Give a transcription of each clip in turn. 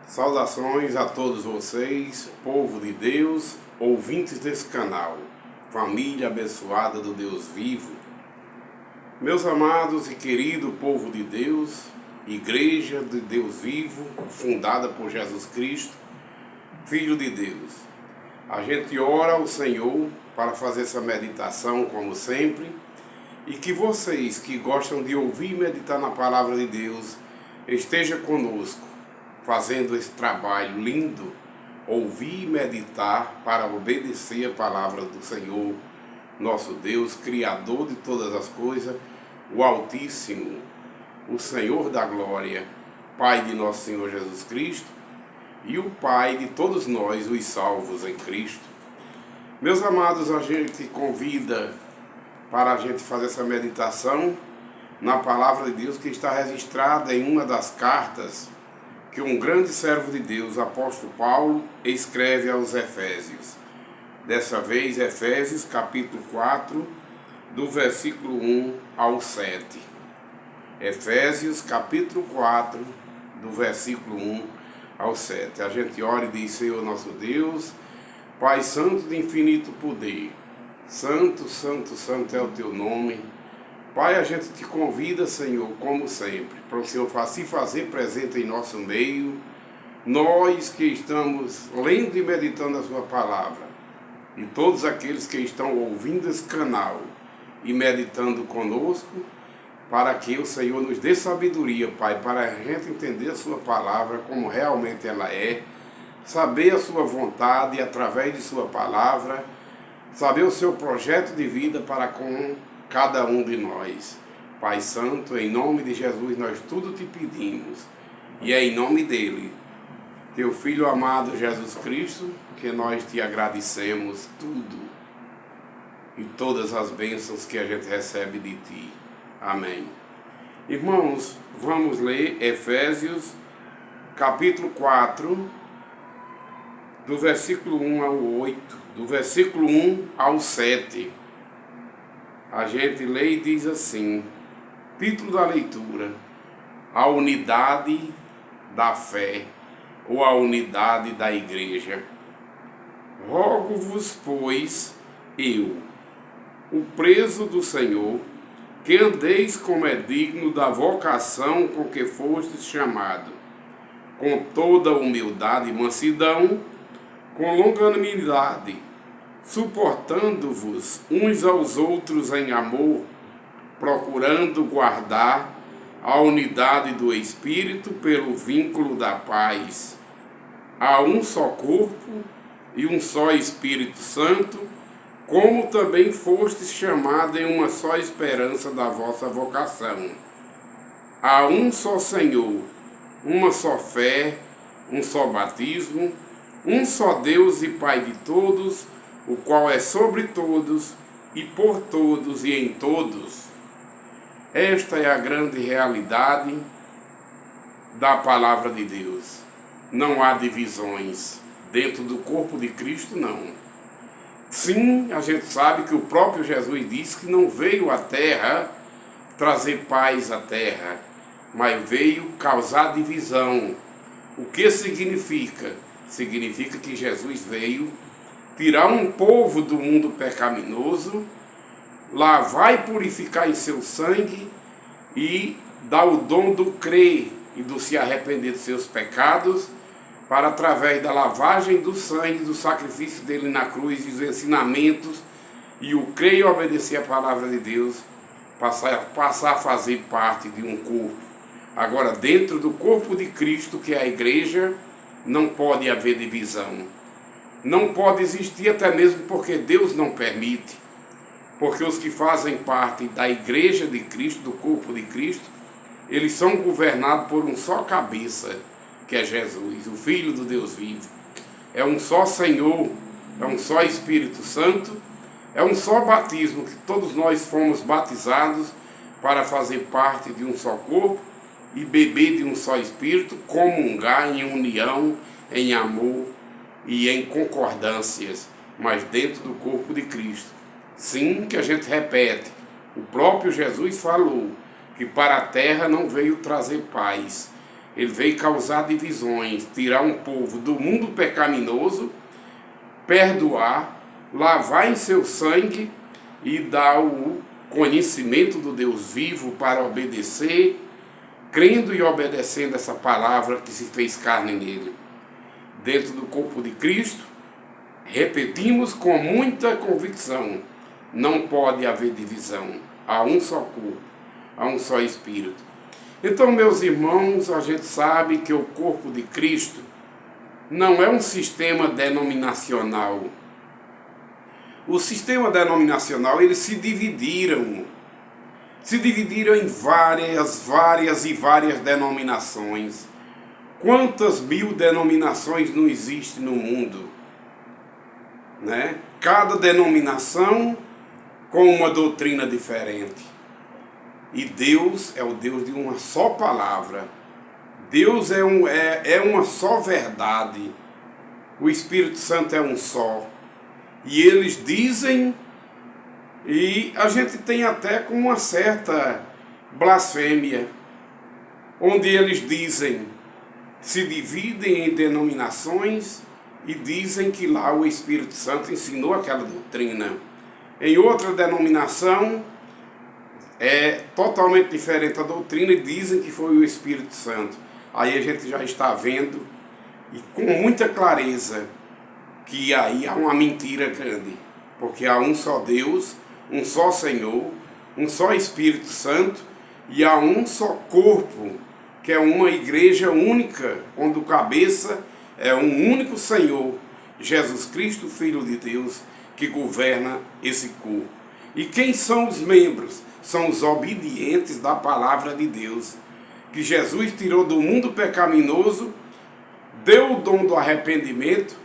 Saudações a todos vocês, povo de Deus, ouvintes desse canal, família abençoada do Deus vivo. Meus amados e querido povo de Deus, Igreja de Deus vivo, fundada por Jesus Cristo, Filho de Deus. A gente ora ao Senhor para fazer essa meditação, como sempre, e que vocês que gostam de ouvir e meditar na palavra de Deus, esteja conosco, fazendo esse trabalho lindo, ouvir e meditar para obedecer a palavra do Senhor, nosso Deus, Criador de todas as coisas, o Altíssimo, o Senhor da glória, Pai de nosso Senhor Jesus Cristo e o Pai de todos nós, os salvos em Cristo. Meus amados, a gente convida para a gente fazer essa meditação na palavra de Deus que está registrada em uma das cartas que um grande servo de Deus, apóstolo Paulo, escreve aos Efésios. Dessa vez, Efésios capítulo 4, do versículo 1 ao 7. Efésios capítulo 4, do versículo 1 ao 7. A gente ora e diz: Senhor nosso Deus, Pai Santo de infinito poder, Santo, Santo, Santo é o teu nome. Pai, a gente te convida, Senhor, como sempre, para o Senhor se fazer presente em nosso meio, nós que estamos lendo e meditando a sua palavra, e todos aqueles que estão ouvindo esse canal e meditando conosco, para que o Senhor nos dê sabedoria, Pai, para a gente entender a sua palavra como realmente ela é, saber a sua vontade através de sua palavra, saber o seu projeto de vida para com cada um de nós. Pai Santo, em nome de Jesus nós tudo te pedimos, e é em nome dele, teu Filho amado Jesus Cristo, que nós te agradecemos tudo e todas as bênçãos que a gente recebe de ti. Amém. Irmãos, vamos ler Efésios capítulo 4, do versículo 1 ao 8, do versículo 1 ao 7. A gente lê e diz assim, título da leitura: a unidade da fé, ou a unidade da igreja. Rogo-vos, pois, eu, o preso do Senhor, que andeis como é digno da vocação com que fostes chamado, com toda humildade e mansidão, com longanimidade, suportando-vos uns aos outros em amor, procurando guardar a unidade do Espírito pelo vínculo da paz. Há um só corpo e um só Espírito Santo, como também fostes chamados em uma só esperança da vossa vocação. Há um só Senhor, uma só fé, um só batismo, um só Deus e Pai de todos, o qual é sobre todos, e por todos e em todos. Esta é a grande realidade da palavra de Deus. Não há divisões dentro do corpo de Cristo, não. Sim, a gente sabe que o próprio Jesus disse que não veio à terra trazer paz à terra, mas veio causar divisão. O que significa? Significa que Jesus veio tirar um povo do mundo pecaminoso, lavar e purificar em seu sangue e dar o dom do crer e do se arrepender dos seus pecados, para através da lavagem do sangue, do sacrifício dele na cruz e os ensinamentos e o crer e obedecer a palavra de Deus, passar a fazer parte de um corpo. Agora, dentro do corpo de Cristo, que é a igreja, não pode haver divisão. Não pode existir, até mesmo porque Deus não permite. Porque os que fazem parte da igreja de Cristo, do corpo de Cristo, eles são governados por um só cabeça, que é Jesus, o Filho do Deus vivo. É um só Senhor, é um só Espírito Santo, é um só batismo, que todos nós fomos batizados para fazer parte de um só corpo e beber de um só Espírito, comungar em união, em amor e em concordâncias, mas dentro do corpo de Cristo. Sim, que a gente repete, o próprio Jesus falou que para a terra não veio trazer paz, Ele veio causar divisões, tirar um povo do mundo pecaminoso, perdoar, lavar em seu sangue e dar o conhecimento do Deus vivo para obedecer, crendo e obedecendo essa palavra que se fez carne nele. Dentro do corpo de Cristo, repetimos com muita convicção, não pode haver divisão, há um só corpo, há um só Espírito. Então, meus irmãos, a gente sabe que o corpo de Cristo não é um sistema denominacional. O sistema denominacional, eles se dividiram em várias denominações. Quantas mil denominações não existem no mundo? Né? Cada denominação com uma doutrina diferente. E Deus é o Deus de uma só palavra. Deus é uma só verdade. O Espírito Santo é um só. E eles dizem, e a gente tem até com uma certa blasfêmia, onde eles dizem, se dividem em denominações e dizem que lá o Espírito Santo ensinou aquela doutrina. Em outra denominação, é totalmente diferente a doutrina e dizem que foi o Espírito Santo. Aí a gente já está vendo, e com muita clareza, que aí há uma mentira grande. Porque há um só Deus, um só Senhor, um só Espírito Santo e há um só corpo, que é uma igreja única, onde o cabeça é um único Senhor, Jesus Cristo, Filho de Deus, que governa esse corpo. E quem são os membros? São os obedientes da palavra de Deus, que Jesus tirou do mundo pecaminoso, deu o dom do arrependimento,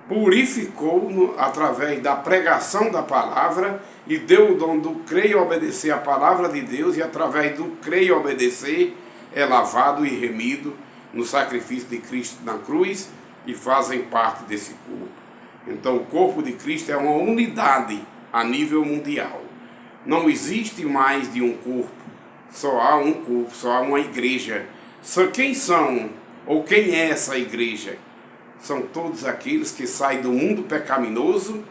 purificou através da pregação da palavra e deu o dom do crer e obedecer a palavra de Deus, e através do crer e obedecer é lavado e remido no sacrifício de Cristo na cruz e fazem parte desse corpo. Então o corpo de Cristo é uma unidade a nível mundial. Não existe mais de um corpo, só há um corpo, só há uma igreja. Só quem são, ou quem é essa igreja? São todos aqueles que saem do mundo pecaminoso,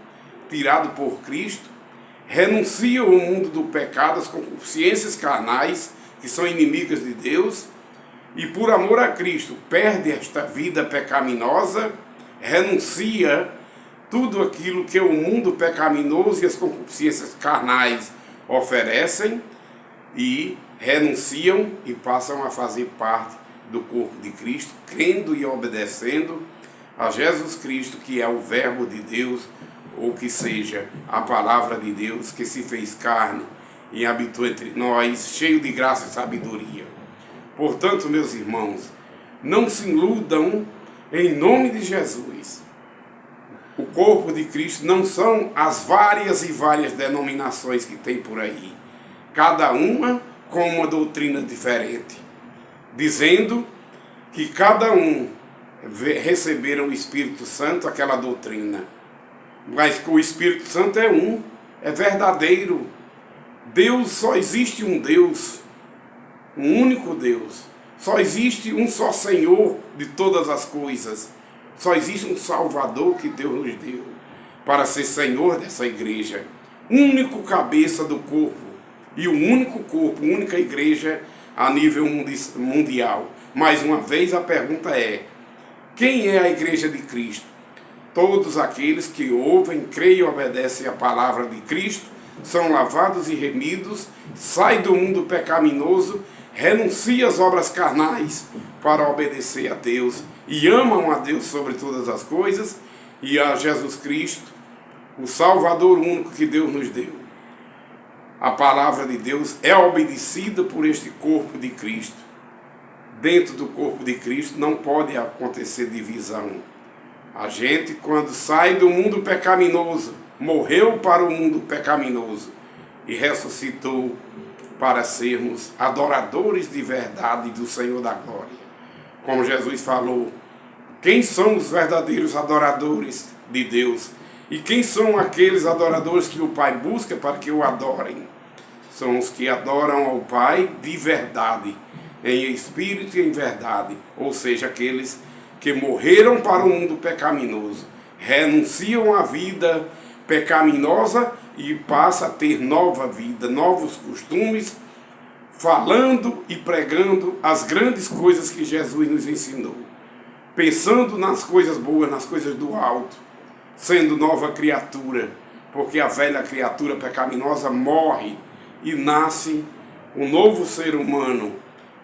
tirado por Cristo, renunciam ao mundo do pecado, as concupiscências carnais, que são inimigas de Deus, e por amor a Cristo perde esta vida pecaminosa, renuncia tudo aquilo que o mundo pecaminoso e as concupiscências carnais oferecem, e renunciam e passam a fazer parte do corpo de Cristo, crendo e obedecendo a Jesus Cristo, que é o Verbo de Deus, ou que seja, a palavra de Deus que se fez carne e habitou entre nós, cheio de graça e sabedoria. Portanto, meus irmãos, não se iludam em nome de Jesus. O corpo de Cristo não são as várias denominações que tem por aí, cada uma com uma doutrina diferente, dizendo que cada um receberam o Espírito Santo, aquela doutrina, mas que o Espírito Santo é um, é verdadeiro. Deus, só existe um Deus, um único Deus, só existe um só Senhor de todas as coisas, só existe um Salvador que Deus nos deu para ser Senhor dessa igreja, único cabeça do corpo e o único corpo, única igreja a nível mundial. Mais uma vez a pergunta é: quem é a igreja de Cristo? Todos aqueles que ouvem, creem e obedecem a palavra de Cristo, são lavados e remidos, saem do mundo pecaminoso, renunciam às obras carnais para obedecer a Deus e amam a Deus sobre todas as coisas e a Jesus Cristo, o Salvador único que Deus nos deu. A palavra de Deus é obedecida por este corpo de Cristo. Dentro do corpo de Cristo não pode acontecer divisão. A gente, quando sai do mundo pecaminoso, morreu para o mundo pecaminoso e ressuscitou para sermos adoradores de verdade do Senhor da glória. Como Jesus falou, quem são os verdadeiros adoradores de Deus? E quem são aqueles adoradores que o Pai busca para que o adorem? São os que adoram ao Pai de verdade, em espírito e em verdade, ou seja, aqueles que morreram para o mundo pecaminoso, renunciam à vida pecaminosa e passam a ter nova vida, novos costumes, falando e pregando as grandes coisas que Jesus nos ensinou, pensando nas coisas boas, nas coisas do alto, sendo nova criatura, porque a velha criatura pecaminosa morre e nasce um novo ser humano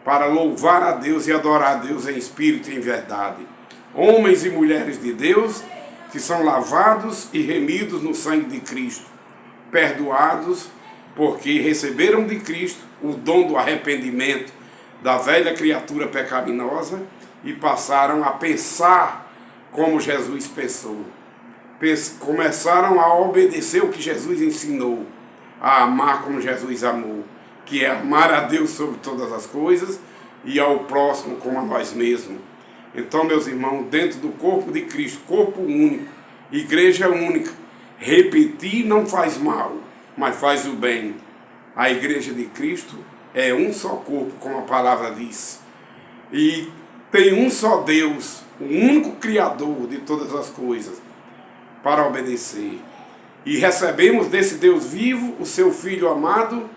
para louvar a Deus e adorar a Deus em espírito e em verdade. Homens e mulheres de Deus que são lavados e remidos no sangue de Cristo, perdoados porque receberam de Cristo o dom do arrependimento da velha criatura pecaminosa e passaram a pensar como Jesus pensou. Começaram a obedecer o que Jesus ensinou, a amar como Jesus amou, que é amar a Deus sobre todas as coisas e ao próximo como a nós mesmos. Então, meus irmãos, dentro do corpo de Cristo, corpo único, igreja única, repetir não faz mal, mas faz o bem. A igreja de Cristo é um só corpo, como a palavra diz, e tem um só Deus, o único Criador de todas as coisas, para obedecer. E recebemos desse Deus vivo o seu Filho amado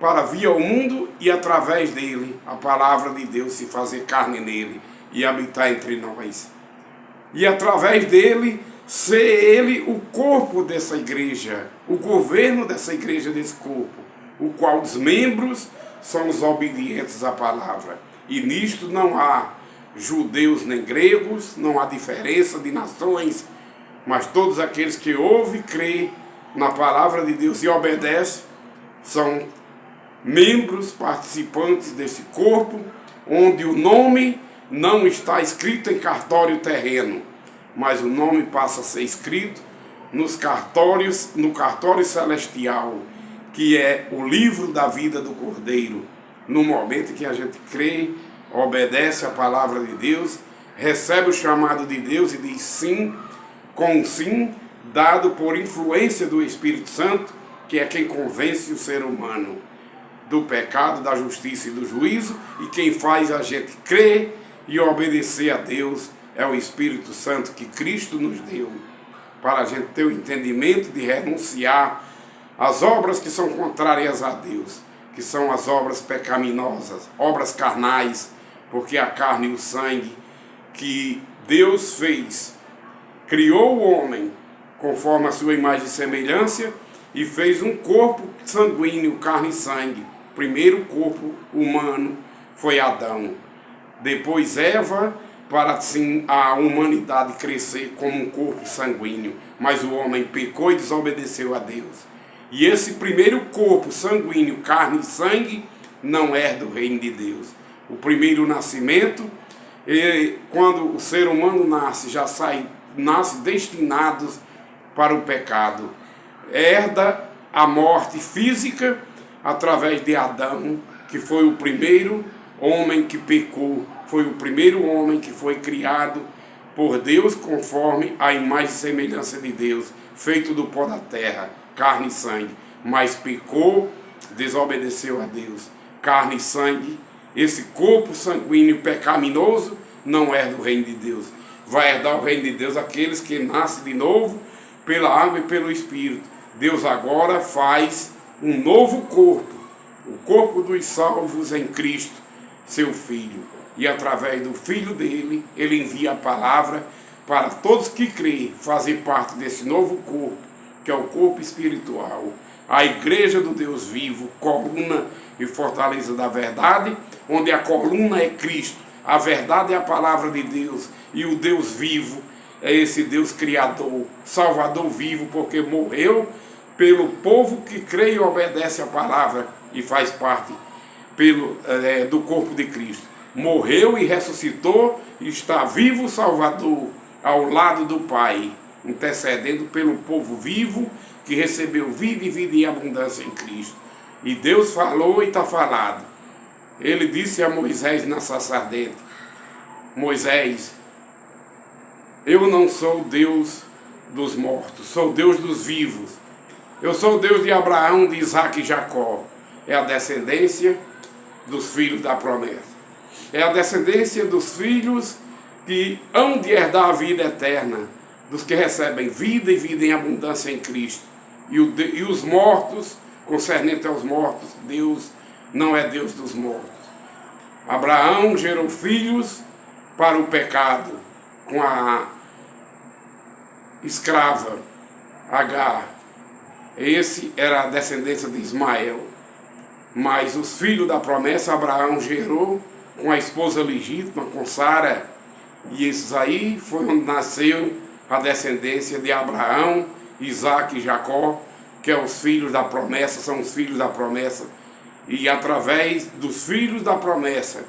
para vir ao mundo e através dele a palavra de Deus se fazer carne nele e habitar entre nós. E através dele ser ele o corpo dessa igreja, o governo dessa igreja, desse corpo, o qual os membros são os obedientes à palavra. E nisto não há judeus nem gregos, não há diferença de nações, mas todos aqueles que ouvem e creem na palavra de Deus e obedecem são membros, participantes desse corpo, onde o nome não está escrito em cartório terreno, mas o nome passa a ser escrito no cartório celestial, que é o livro da vida do Cordeiro. No momento em que a gente crê, obedece a palavra de Deus, recebe o chamado de Deus e diz sim, com sim, dado por influência do Espírito Santo, que é quem convence o ser humano do pecado, da justiça e do juízo, e quem faz a gente crer e obedecer a Deus é o Espírito Santo que Cristo nos deu, para a gente ter o entendimento de renunciar às obras que são contrárias a Deus, que são as obras pecaminosas, obras carnais, porque a carne e o sangue que Deus fez, criou o homem conforme a sua imagem e semelhança e fez um corpo sanguíneo, carne e sangue. O primeiro corpo humano foi Adão, depois Eva, para assim a humanidade crescer como um corpo sanguíneo, mas o homem pecou e desobedeceu a Deus. E esse primeiro corpo sanguíneo, carne e sangue, não é do reino de Deus. O primeiro nascimento, quando o ser humano nasce, nasce destinados para o pecado. Herda a morte física através de Adão, que foi o primeiro homem que pecou, foi o primeiro homem que foi criado por Deus conforme a imagem e semelhança de Deus, feito do pó da terra, carne e sangue, mas pecou, desobedeceu a Deus. Carne e sangue, esse corpo sanguíneo pecaminoso não é do reino de Deus. Vai herdar o reino de Deus aqueles que nascem de novo pela água e pelo Espírito. Deus agora faz um novo corpo, o corpo dos salvos em Cristo, seu Filho. E através do Filho dele, ele envia a palavra para todos que creem fazer parte desse novo corpo, que é o corpo espiritual. A igreja do Deus vivo, coluna e fortaleza da verdade, onde a coluna é Cristo, a verdade é a palavra de Deus, e o Deus vivo é esse Deus criador, Salvador vivo, porque morreu pelo povo que crê e obedece a palavra e faz parte do corpo de Cristo. Morreu e ressuscitou e está vivo o Salvador ao lado do Pai, intercedendo pelo povo vivo que recebeu vida e vida em abundância em Cristo. E Deus falou e está falado. Ele disse a Moisés na sarça ardente: Moisés, eu não sou Deus dos mortos, sou Deus dos vivos. Eu sou Deus de Abraão, de Isaac e Jacó. É a descendência dos filhos da promessa. é a descendência dos filhos que hão de herdar a vida eterna, dos que recebem vida e vida em abundância em Cristo. E os mortos, concernente aos mortos, Deus não é Deus dos mortos. Abraão gerou filhos para o pecado com a escrava Agar. Esse era a descendência de Ismael. Mas os filhos da promessa Abraão gerou com a esposa legítima, com Sara. E esses aí foi onde nasceu a descendência de Abraão, Isaque e Jacó, que é os filhos da promessa, são os filhos da promessa. E através dos filhos da promessa,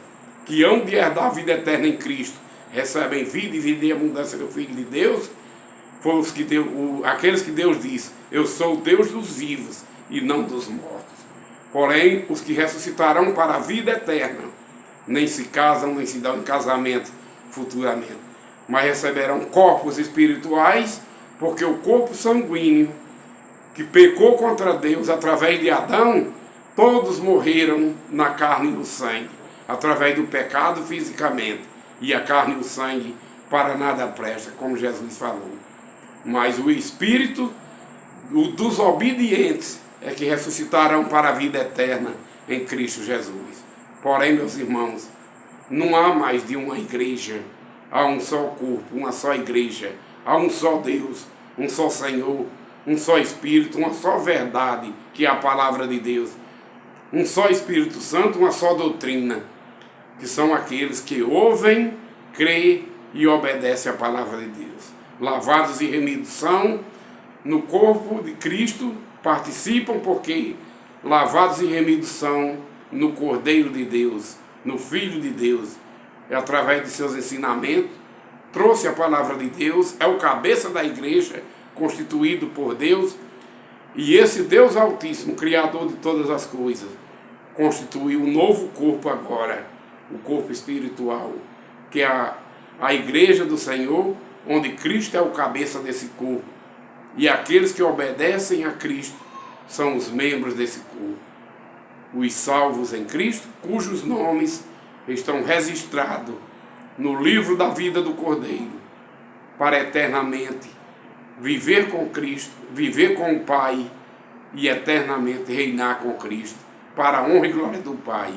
que hão de herdar a vida eterna em Cristo, recebem vida e vida em abundância do Filho de Deus, foram os que aqueles que Deus diz: eu sou o Deus dos vivos e não dos mortos. Porém, os que ressuscitarão para a vida eterna, nem se casam, nem se dão em casamento futuramente, mas receberão corpos espirituais, porque o corpo sanguíneo, que pecou contra Deus através de Adão, todos morreram na carne e no sangue, através do pecado fisicamente, e a carne e o sangue para nada presta, como Jesus falou. Mas o Espírito dos obedientes é que ressuscitarão para a vida eterna em Cristo Jesus. Porém, meus irmãos, não há mais de uma igreja, há um só corpo, uma só igreja, há um só Deus, um só Senhor, um só Espírito, uma só verdade, que é a palavra de Deus, um só Espírito Santo, uma só doutrina, que são aqueles que ouvem, creem e obedecem à palavra de Deus. Lavados e remidos são no corpo de Cristo, participam porque lavados e remidos são no Cordeiro de Deus, no Filho de Deus. É através de seus ensinamentos, trouxe a palavra de Deus, é o cabeça da igreja, constituído por Deus, e esse Deus Altíssimo, Criador de todas as coisas, constituiu um novo corpo agora, o corpo espiritual, que é a igreja do Senhor, onde Cristo é o cabeça desse corpo. E aqueles que obedecem a Cristo são os membros desse corpo. Os salvos em Cristo, cujos nomes estão registrados no livro da vida do Cordeiro, para eternamente viver com Cristo, viver com o Pai e eternamente reinar com Cristo, para a honra e glória do Pai.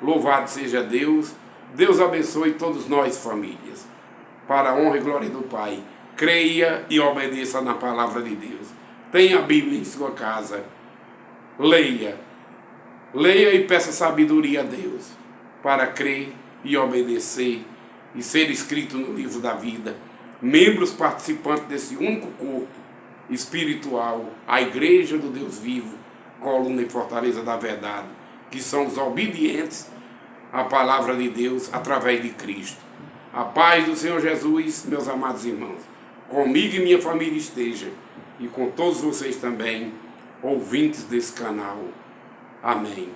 Louvado seja Deus. Deus abençoe todos nós, famílias, para a honra e glória do Pai. Creia e obedeça na palavra de Deus. Tenha a Bíblia em sua casa. Leia e peça sabedoria a Deus para crer e obedecer e ser escrito no livro da vida. Membros participantes desse único corpo espiritual, a igreja do Deus vivo, coluna e fortaleza da verdade, que são os obedientes à palavra de Deus através de Cristo. A paz do Senhor Jesus, meus amados irmãos, comigo e minha família esteja, e com todos vocês também, ouvintes desse canal. Amém.